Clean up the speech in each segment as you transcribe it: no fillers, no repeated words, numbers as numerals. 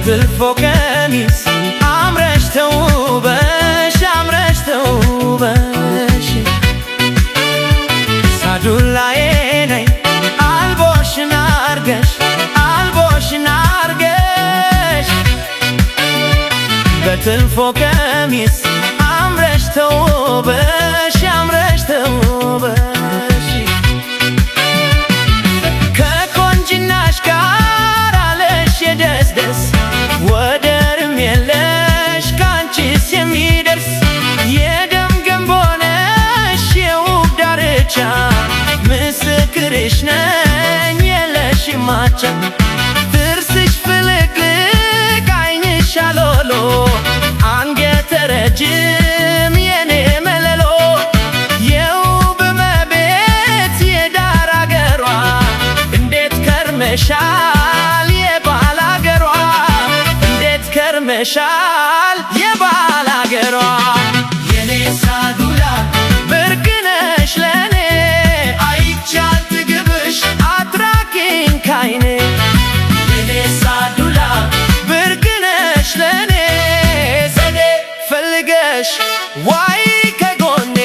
በጥልፎ ቀሚስ አምረሽ ተውበሽ ሳዱላዬ ነይ አልቦሽን አርገሽ በጥልፎ ቀሚስ አምረሽ ተውበሽ ከቆንጅናሽ ጋር አለሽ የደስደስ ወደርም የለሽ ካንቺስ የሚደርስ የደም ገንቦ ነሽ የውብ ዳርቻ ምስክርሽ ነኝ የለሽም አቻ ጥርስሽ ፍልቅልቅ ዓይንሽ አሎሎ አንገተ ረጅም የኔ መለሎ የውብ እመቤት የዳር አገሯ እንዴት ከርመሻል የባል አገሯ እንዴት ከርመሻል የባል አገሯ የኔ ሳዱላ ብርቅነሽ ለኔ አይቻል ትግብሽ አትራቂኝ ካይኔ የኔ ሳዱላ ብርቅነሽ ለኔ ዘዴ ፈልገሽ ዋይ ከጎኔ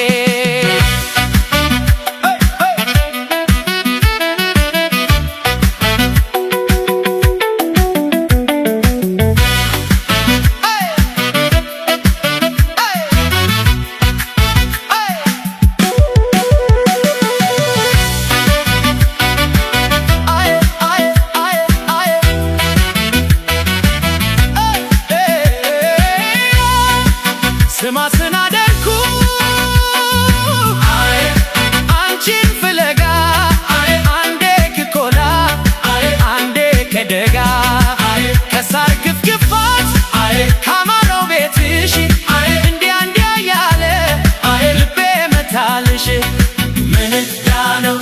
ስማ ስናደርኩ አንቺን ፍለጋ አንዴ ከኮላ አንዴ ከደጋ ከሳር ክፍክፋት ካማረው ቤትሽ እንዲያ ያለ ልቤ መታልሽ ምን እዳ ነው